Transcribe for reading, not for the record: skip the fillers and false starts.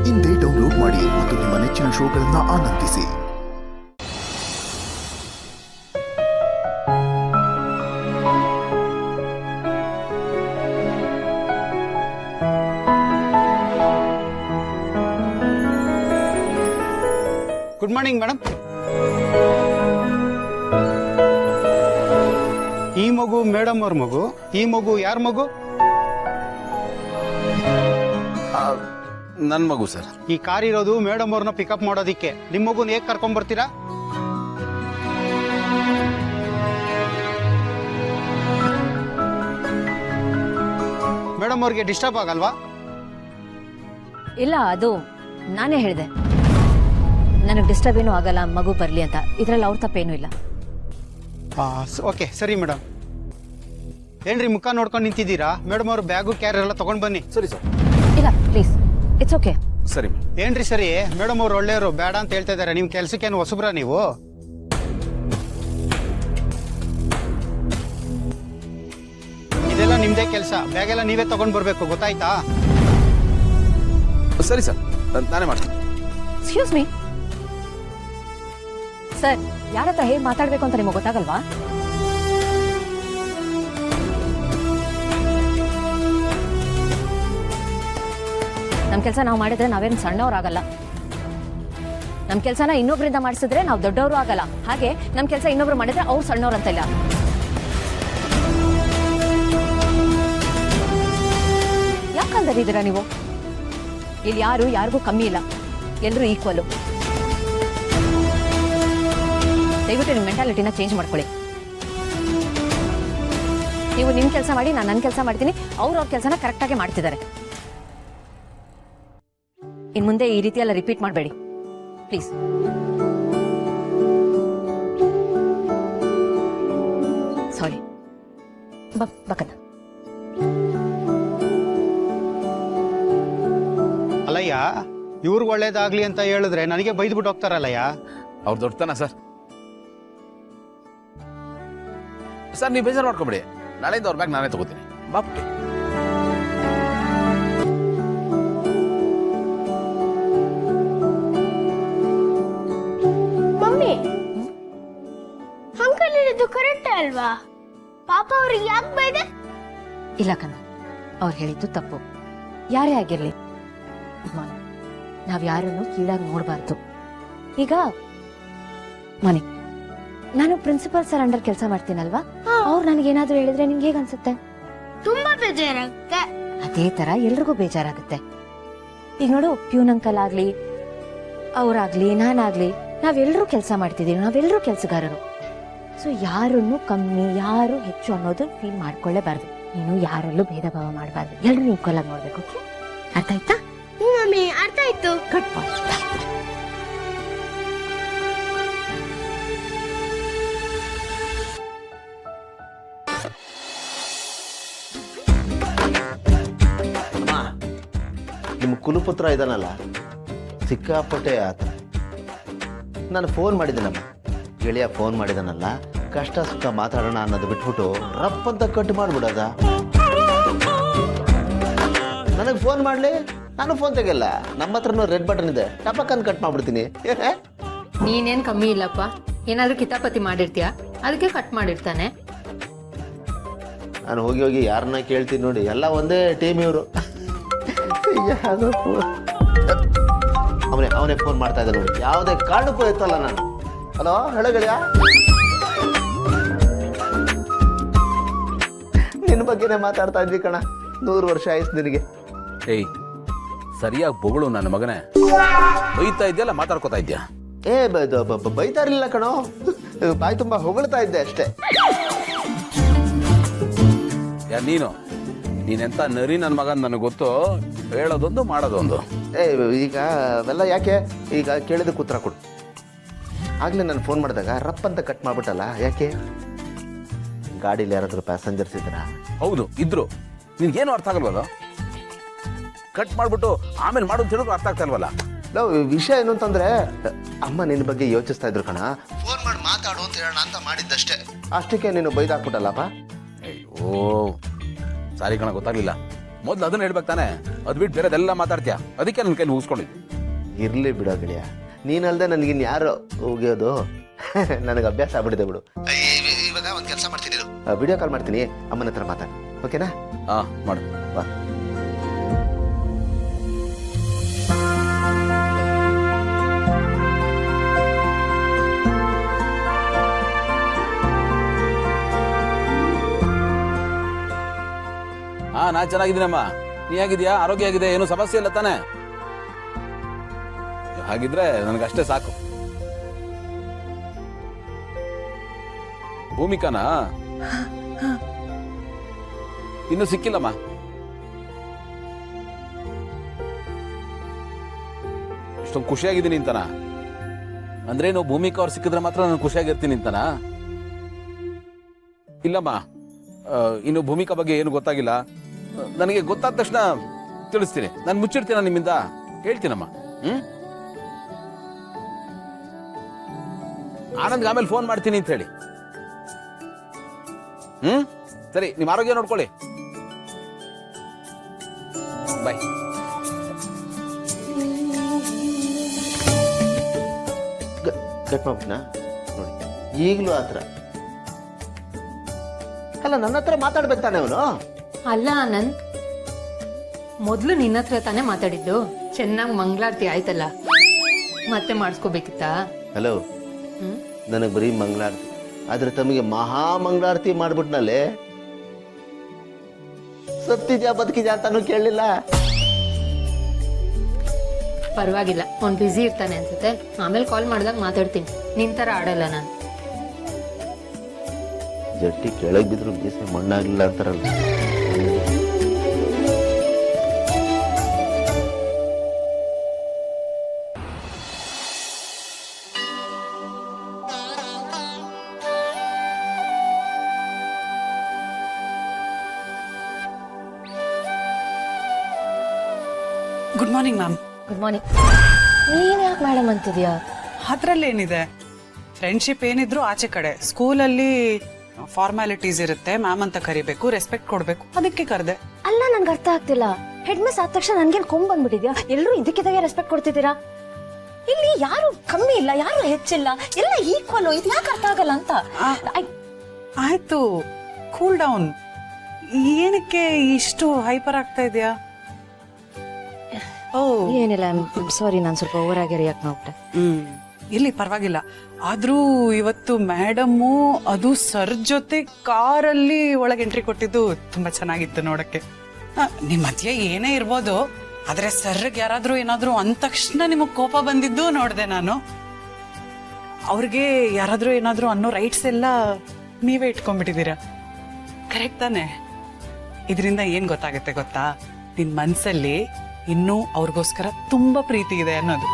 ಇಂದೇ ಡೌನ್ಲೋಡ್ ಮಾಡಿ ಮತ್ತು ನಿಮ್ಮ ನೆಚ್ಚಿನ ಶೋಗಳನ್ನು ಆನಂದಿಸಿ. Good morning madam. ಈ ಮಗು ಮೇಡಮ್ ಅವ್ರ ಮಗು, ಈ ಮಗು ಯಾರ ಮಗು? ನನ್ನ ಮಗು ಸರ್. ಈ ಕಾರ್ ಇರೋದು ಮೇಡಮ್ ಅವ್ರನ್ನ ಪಿಕಪ್ ಮಾಡೋದಿಕ್ಕೆ. ನಿಮ್ಮ ಮಗುನ ಹೇಗೆ ಕರ್ಕೊಂಡ್ ಬರ್ತೀರಾ? ಮೇಡಮ್ ಅವ್ರಿಗೆ ಡಿಸ್ಟರ್ಬ್ ಆಗಲ್ವಾ? ಇಲ್ಲ, ಅದು ನಾನೇ ಹೇಳಿದೆ ನನಗೆ ಡಿಸ್ಟರ್ಬ್ ಏನೂ ಆಗಲ್ಲ, ಮಗು ಬರಲಿ ಅಂತ. ಇದರಲ್ಲಿ ಅವ್ರ ತಪ್ಪೇನೂ ಇಲ್ಲ. ಓಕೆ, ಸರಿ ಮೇಡಮ್. ಏನ್ರಿ ಮುಖ ನೋಡ್ಕೊಂಡು ನಿಂತಿದ್ದೀರಾ? ಮೇಡಮ್ ಅವ್ರ ಬ್ಯಾಗು ಕ್ಯಾರಿಯರ್ ಎಲ್ಲ ತಗೊಂಡ್ ಬನ್ನಿ. ಸರಿ ಸರ್. ಇಲ್ಲ ಪ್ಲೀಸ್, ಇಟ್ಸ್ ಓಕೆ. ಸರಿ ಏನ್ರಿ ಸರಿ, ಮೇಡಮ್ ಅವ್ರು ಒಳ್ಳೆಯವರು, ಬೇಡ ಅಂತ ಹೇಳ್ತಾ ಇದಾರೆ. ನಿಮ್ ಕೆಲ್ಸಕ್ಕೇನು ಹೊಸಬ್ರಾ ನೀವು? ಇದೆಲ್ಲ ನಿಮ್ದೇ ಕೆಲಸ. ಬ್ಯಾಗ್ ಎಲ್ಲ ನೀವೇ ತಗೊಂಡ್ ಬರ್ಬೇಕು, ಗೊತ್ತಾಯ್ತಾ? ಸರಿ ಸರ್, ನಾನೇ ಮಾಡ್ತೀನಿ. ಎಕ್ಸ್ಕ್ಯೂಸ್ ಮೀ ಸರ್, ಯಾರ ಹತ್ರ ಹೇಗೆ ಮಾತಾಡ್ಬೇಕು ಅಂತ ನಿಮಗೆ ಗೊತ್ತಾಗಲ್ವಾ? ನಮ್ಮ ಕೆಲಸ ನಾವು ಮಾಡಿದ್ರೆ ನಾವೇನು ಸಣ್ಣವ್ರಾಗಲ್ಲ. ನಮ್ಮ ಕೆಲಸನ ಇನ್ನೊಬ್ರಿಂದ ಮಾಡಿಸಿದ್ರೆ ನಾವು ದೊಡ್ಡವರು ಆಗಲ್ಲ. ಹಾಗೆ ನಮ್ಮ ಕೆಲಸ ಇನ್ನೊಬ್ರು ಮಾಡಿದ್ರೆ ಅವ್ರು ಸಣ್ಣವ್ರು ಅಂತ ಇಲ್ಲ. ಯಾಕಂದರಿದ್ದೀರಾ ನೀವು? ಇಲ್ಲಿ ಯಾರಿಗೂ ಕಮ್ಮಿ ಇಲ್ಲ, ಎಲ್ಲರೂ ಈಕ್ವಲು. ದಯವಿಟ್ಟು ನಿಮ್ಮ ಮೆಂಟಾಲಿಟಿನ ಚೇಂಜ್ ಮಾಡ್ಕೊಳ್ಳಿ. ನೀವು ನಿಮ್ಮ ಕೆಲಸ ಮಾಡಿ, ನಾನು ನನ್ನ ಕೆಲಸ ಮಾಡ್ತೀನಿ. ಅವ್ರ ಕೆಲಸನ ಕರೆಕ್ಟಾಗಿ ಮಾಡ್ತಿದ್ದಾರೆ. ಇನ್ನು ಮುಂದೆ ಈ ರೀತಿ ಎಲ್ಲ ರಿಪೀಟ್ ಮಾಡಬೇಡಿ ಪ್ಲೀಸ್. ಸಾರಿ. ಬಕದ ಅಲ್ಲಯ್ಯ, ಇವ್ರಿಗೆ ಒಳ್ಳೇದಾಗ್ಲಿ ಅಂತ ಹೇಳಿದ್ರೆ ನನಗೆ ಬೈದ್ಬಿಟ್ಟು ಹೋಗ್ತಾರಲ್ಲಯ್ಯ. ಅವ್ರು ದೊಡ್ಡತನ ಸರ್. ಸರ್, ನೀವು ಬೇಜಾರು ಮಾಡ್ಕೊಬೇಡಿ. ನಾಳೆಯಿಂದ ಅವ್ರ ಬ್ಯಾಗ್ ನಾನೇ ತಗೋತೀನಿ. ಬಾಪ್ಟಿ. ಮಮ್ಮಿ, ಅಂಕಲ್ ಹೇಳಿದ್ದು ಕರೆಕ್ಟ್ ಅಲ್ವಾ? ಪಾಪ ಅವ್ರಿಗೆ ಯಾಕೆ ಬೈದೆ? ಇಲ್ಲ ಕಣ, ಅವ್ರು ಹೇಳಿದ್ದು ತಪ್ಪು. ಯಾರೇ ಆಗಿರ್ಲಿ, ನಾವ್ ಯಾರನ್ನು ಕೀಳಾಗಿ ನೋಡಬಾರ್ದು. ಈಗ ಮನೆ, ನಾನು ಪ್ರಿನ್ಸಿಪಲ್ ಸರ್ ಅಂಡರ್ ಕೆಲಸ ಮಾಡ್ತೀನಲ್ವಾ, ಅವ್ರು ನನಗೇನಾದ್ರೂ ಹೇಳಿದ್ರೆ ನಿಂಗೆ ಹೇಗೆ ಅನ್ಸುತ್ತೆ? ತುಂಬಾ ಬೇಜಾರಾಗುತ್ತೆ. ಅದೇ ತರ ಎಲ್ರಿಗೂ ಬೇಜಾರಾಗುತ್ತೆ. ಈಗ ನೋಡು, ಪ್ಯೂನ್ ಅಂಕಲ್ ಆಗ್ಲಿ, ಅವ್ರಾಗ್ಲಿ, ನಾನಾಗ್ಲಿ, ನಾವೆಲ್ಲರೂ ಕೆಲಸ ಮಾಡ್ತಿದ್ದೀವಿ. ನಾವೆಲ್ಲರೂ ಕೆಲಸಗಾರರು. ಸೊ ಯಾರನ್ನು ಕಮ್ಮಿ, ಯಾರು ಹೆಚ್ಚು ಅನ್ನೋದು ಫೀಲ್ ಮಾಡ್ಕೊಳ್ಳೇಬಾರ್ದು. ನೀನು ಯಾರಲ್ಲೂ ಭೇದ ಭಾವ ಮಾಡಬಾರ್ದು. ಎಲ್ಲರೂ ಈಕ್ವಲ್ ಆಗಿ ನೋಡ್ಬೇಕು. ಅರ್ಥ ಆಯ್ತಾ? ಮಮ್ಮಿ, ಅರ್ಥ ಆಯ್ತು. ಗುಡ್ ಬಾಯ್. ನಿಮ್ಮ ಕುಲಪುತ್ರ ಇದಾನಲ್ಲ, ಸಿಕ್ಕಾಪಟ್ಟೆ ಆತ. ನಾನು ಫೋನ್ ಮಾಡಿದ್ದೀನಮ್ಮ, ಗೆಳೆಯ ಫೋನ್ ಮಾಡಿದಾನಲ್ಲ, ಕಷ್ಟ ಸುಖ ಮಾತಾಡೋಣ ಅನ್ನೋದು ಬಿಟ್ಬಿಟ್ಟು ರಪ್ ಅಂತ ಕಟ್ ಮಾಡ್ಬಿಡೋದ. ನನಗೆ ಫೋನ್ ಮಾಡಲಿ, ನಾನು ಫೋನ್ ತೆಗಿಲ್ಲ. ನಮ್ಮ ಹತ್ರನೂ ರೆಡ್ ಬಟನ್ ಇದೆ, ಟಪಕ್ಕನ್ನು ಕಟ್ ಮಾಡ್ಬಿಡ್ತೀನಿ. ನೀನೇನ್ ಕಮ್ಮಿ ಇಲ್ಲಪ್ಪ. ಏನಾದ್ರೂ ಕಿತಾಪತಿ ಮಾಡಿರ್ತೀಯ, ಅದಕ್ಕೆ ಕಟ್ ಮಾಡಿರ್ತಾನೆ. ನಾನು ಹೋಗಿ ಹೋಗಿ ಯಾರನ್ನ ಕೇಳ್ತೀನಿ ನೋಡಿ, ಎಲ್ಲ ಒಂದೇ ಟೀಮ್ ಇವರು. ಅವನೇ ಫೋನ್ ಮಾಡ್ತಾ ಇದ್ದ ನೋಡಿ, ಯಾವುದೇ ಕಾರಣಕ್ಕೂ ಎತ್ತಲ್ಲ ನಾನು. ಹಲೋ, ಹೇಳೋ ಗೆಳೆಯ, ನಿನ್ನ ಬಗ್ಗೆನೇ ಮಾತಾಡ್ತಾ ಇದ್ವಿ ಕಣ. 100 ವರ್ಷ ಆಯ್ತು ನಿನಗೆ. ಏಯ್, ಸರಿಯಾಗಿ ಬೊಗಳು ನನ್ನ ಮಗನೇ. ಬೈತಾ ಇದೆಯಲ್ಲ, ಮಾತಾಡ್ಕೋತಾ ಇದ್ಯಾ? ಬೈತಾ ಇರಲಿಲ್ಲ ಕಣೋ, ಬಾಯಿ ತುಂಬಾ ಹೊಗಳ್ತಾ ಇದ್ದೆ ಅಷ್ಟೇ. ಯಾರು ನೀನೆಂತ ನರಿ ನನ್ನ ಮಗ ನನಗೆ ಗೊತ್ತು. ಹೇಳೋದೊಂದು ಮಾಡೋದೊಂದು. ಈಗ ಅವೆಲ್ಲ ಯಾಕೆ? ಈಗ ಕೇಳಿದಕ್ಕೆ ಉತ್ತರ ಕೊಡು. ಆಗ್ಲೇ ನಾನು ಫೋನ್ ಮಾಡಿದಾಗ ರಪ್ ಅಂತ ಕಟ್ ಮಾಡ್ಬಿಟ್ಟಲ್ಲ, ಯಾಕೆ? ಗಾಡೀಲಿ ಯಾರಾದ್ರೂ ಪ್ಯಾಸೆಂಜರ್ಸ್ ಇದ್ದೀರಾ? ಹೌದು, ಇದ್ರು. ನಿನ್ಗೇನು ಅರ್ಥ ಆಗಲ್ವಲ್ಲ? ಕಟ್ ಮಾಡ್ಬಿಟ್ಟು ಆಮೇಲೆ ಮಾಡು ಅಂತ ಹೇಳಿದ್ರು ಅರ್ಥ ಆಗ್ತಾ ಇಲ್ವಲ್ಲ? ವಿಷಯ ಏನು ಅಂತಂದ್ರೆ, ಅಮ್ಮ ನಿನ್ನ ಬಗ್ಗೆ ಯೋಚಿಸ್ತಾ ಇದ್ರು ಕಣ. ಫೋನ್ ಮಾಡಿ ಮಾತಾಡು ಅಂತ ಹೇಳೋಣ ಅಂತ ಮಾಡಿದ್ದಷ್ಟೇ. ಅಷ್ಟಕ್ಕೆ ನೀನು ಬೈದಾಕ್ಬಿಟ್ಟಲ್ಲಪ್ಪ. ಅಯ್ಯೋ, ಸಾರಿ ಕಣ, ಗೊತ್ತಾಗ್ಲಿಲ್ಲ. ಮೊದ್ಲು ಅದನ್ನ ಹೇಳ್ಬೇಕು ತಾನೆ. ಅದ್ ಬಿಟ್ಟು ಬೇರೆದೆಲ್ಲ ಮಾತಾಡ್ತೀಯ, ಅದಕ್ಕೆ ನನ್ನ ಕೈ ಮುಗಿಸ್ಕೊಂಡಿದ್ದೆ. ಇರ್ಲಿ ಬಿಡೋ ಗೆಳೆಯ, ನೀನಲ್ದೆ ನನಗಿನ್ ಯಾರು ಹೋಗ್ಯೋದು? ನನಗೆ ಅಭ್ಯಾಸ ಆಗ್ಬಿಟ್ಟಿದೆ ಬಿಡು. ಇವಾಗ ಒಂದು ಕೆಲಸ ಮಾಡ್ತೀನಿ, ವಿಡಿಯೋ ಕಾಲ್ ಮಾಡ್ತೀನಿ, ಅಮ್ಮನ ಹತ್ರ ಮಾತಾಡಿ, ಓಕೆನಾ? ಹಾ ಮಾಡು ಬಾ. ಹಾ ನಾನ್ ಚೆನ್ನಾಗಿದ್ದೀನಮ್ಮ. ನೀ ಹೇಗಿದ್ಯಾ? ಆರೋಗ್ಯ ಆಗಿದೆ? ಏನು ಸಮಸ್ಯೆ ಇಲ್ಲ ತಾನೆ? ಹಾಗಿದ್ರೆ ನನಗಷ್ಟೇ ಸಾಕು. ಭೂಮಿಕಾನಾ? ಇನ್ನು ಸಿಕ್ಕಿಲ್ಲಮ್ಮ. ಇಷ್ಟೊಂದು ಖುಷಿಯಾಗಿದ್ದೀನಿ ಅಂತಾನ? ಅಂದ್ರೆ ನಾವು ಭೂಮಿಕಾ ಅವ್ರು ಸಿಕ್ಕಿದ್ರೆ ಮಾತ್ರ ನಾನು ಖುಷಿಯಾಗಿರ್ತೀನಿ ಅಂತಾನ? ಇಲ್ಲಮ್ಮ, ಇನ್ನು ಭೂಮಿಕಾ ಬಗ್ಗೆ ಏನು ಗೊತ್ತಾಗಿಲ್ಲ. ನನಗೆ ಗೊತ್ತಾದ ತಕ್ಷಣ ತಿಳಿಸ್ತೀನಿ. ನಾನು ಮುಚ್ಚಿಡ್ತೀನ ನಿಮ್ಮಿಂದ? ಹೇಳ್ತೀನಮ್ಮ. ಆನಂದ್ಗೆ ಆಮೇಲೆ ಫೋನ್ ಮಾಡ್ತೀನಿ ಅಂತ ಹೇಳಿ. ಸರಿ, ನಿಮ್ಮ ಆರೋಗ್ಯ ನೋಡ್ಕೊಳ್ಳಿ. ಬಾಯ್. ಕಟ್ ಮಾಡ್ಬಿಟ್ನಾ ನೋಡಿ, ಈಗಲೂ ಆತರ. ಅಲ್ಲ, ನನ್ನ ಹತ್ರ ಮಾತಾಡ್ಬೇಕು ತಾನೆ ಅವನು. ಅಲ್ಲ ಆನಂದ್, ಮೊದ್ಲು ನಿನ್ನ ಹತ್ರ ತಾನೇ ಮಾತಾಡಿದ್ದು. ಚೆನ್ನಾಗಿ ಮಂಗಳಾರತಿ ಆಯ್ತಲ್ಲ, ಮತ್ತೆ ಮಾಡಿಸ್ಕೋಬೇಕಿತ್ತಾ? ಹಲೋ, ನನಗೆ ಬರೀ ಮಂಗಳಾರತಿ, ಆದ್ರೆ ತಮಗೆ ಮಹಾ ಮಂಗಳಾರತಿ ಮಾಡ್ಬಿಟ್ನಲ್ಲೇ. ಸತ್ತಿದ್ಯಾ ಬದುಕಿದ್ಯಾ ಅಂತಾನು ಕೇಳಲಿಲ್ಲ. ಪರವಾಗಿಲ್ಲ, ಅವ್ನು ಬ್ಯುಸಿ ಇರ್ತಾನೆ ಅನ್ಸುತ್ತೆ. ಆಮೇಲೆ ಕಾಲ್ ಮಾಡಿದಾಗ ಮಾತಾಡ್ತೀನಿ. ನಿನ್ ತರ ಆಡಲ್ಲ ನಾನು. ಜಟ್ಟಿ ಕೆಳಗೆ ಬಿದ್ರು ಬೀಸೆ ಮಣ್ಣಾಗ್ಲಿಲ್ಲ ಅಂತಾರಲ್ಲ. Good morning ma'am. Good morning. ನೀನ್ ಯಾಕೆ ಮೇಡಮ್ ಅಂತಿದ್ಯಾ? ಅದ್ರಲ್ಲೇನಿದೆ, ಫ್ರೆಂಡ್ಶಿಪ್ ಏನಿದ್ರು ಆಚೆ ಕಡೆ. ಸ್ಕೂಲಲ್ಲಿ ಫಾರ್ಮ್ಯಾಲಿಟೀಸ್ ಇರುತ್ತೆ, ಮ್ಯಾಮ್ ಅಂತ ಕರಿಬೇಕು, ರೆಸ್ಪೆಕ್ಟ್ ಕೊಡ್ಬೇಕು, ಅದಕ್ಕೆ ಕರೆದೆ. ಅಲ್ಲ, ನನ್ಗೆ ಅರ್ಥ ಆಗ್ತಿಲ್ಲ. ಹೆಡ್ ಮಿಸ್ ಆದ ತಕ್ಷಣ ನನ್ಗೇನು ಕೊಂಬ್ ಬಂದ್ಬಿಟ್ಟಿದ್ಯಾ? ಎಲ್ಲರೂ ಇದಕ್ಕಿದ್ದಾಗೆ ರೆಸ್ಪೆಕ್ಟ್ ಕೊಡ್ತಿದ್ದೀರಾ? ಇಲ್ಲಿ ಯಾರು ಕಮ್ಮಿ ಇಲ್ಲ, ಯಾರು ಹೆಚ್ಚಿಲ್ಲ, ಎಲ್ಲ ಈಕ್ವಲ್. ಇದು ಯಾಕೆ ಅರ್ಥ ಆಗಲ್ಲ ಅಂತ. ಆಯ್ತು, ಕೂಲ್ ಡೌನ್. ಏನಕ್ಕೆ ಇಷ್ಟು ಹೈಪರ್ ಆಗ್ತಾ ಇದೆಯಾ? ಓ ಏನಿಲ್ಲ, ಸಾರಿ, ನಾನು ಸ್ವಲ್ಪ ಓವರ್ ಆಗಿ ರಿಯಾಕ್ಟ್ ಮಾಡ್ಬಿಟ್ಟೆ. ಇಲ್ಲಿ ಪರವಾಗಿಲ್ಲ. ಆದ್ರೂ ಇವತ್ತು ಮೇಡಮ್ಮು ಅದು ಸರ್ ಜೊತೆ ಕಾರಲ್ಲಿ ಒಳಗೆ ಎಂಟ್ರಿ ಕೊಟ್ಟಿದ್ದು ತುಂಬಾ ಚೆನ್ನಾಗಿತ್ತು ನೋಡಕ್ಕೆ. ನಿಮ್ ಮಧ್ಯೆ ಏನೇ ಇರ್ಬೋದು, ಆದ್ರೆ ಸರ್ಗೆ ಯಾರಾದ್ರೂ ಏನಾದ್ರೂ ಅಂದ ತಕ್ಷಣ ನಿಮಗ್ ಕೋಪ ಬಂದಿದ್ದು ನೋಡ್ದೆ ನಾನು. ಅವ್ರಿಗೆ ಯಾರಾದ್ರೂ ಏನಾದ್ರೂ ಅನ್ನೋ ರೈಟ್ಸ್ ಎಲ್ಲ ನೀವೇ ಇಟ್ಕೊಂಡ್ಬಿಟ್ಟಿದ್ದೀರಾ. ಕರೆಕ್ಟ್ ತಾನೆ? ಇದರಿಂದ ಏನ್ ಗೊತ್ತಾಗುತ್ತೆ ಗೊತ್ತಾ? ನಿನ್ ಮನ್ಸಲ್ಲಿ ಇನ್ನೂ ಅವ್ರಿಗೋಸ್ಕರ ತುಂಬಾ ಪ್ರೀತಿ ಇದೆ ಅನ್ನೋದು.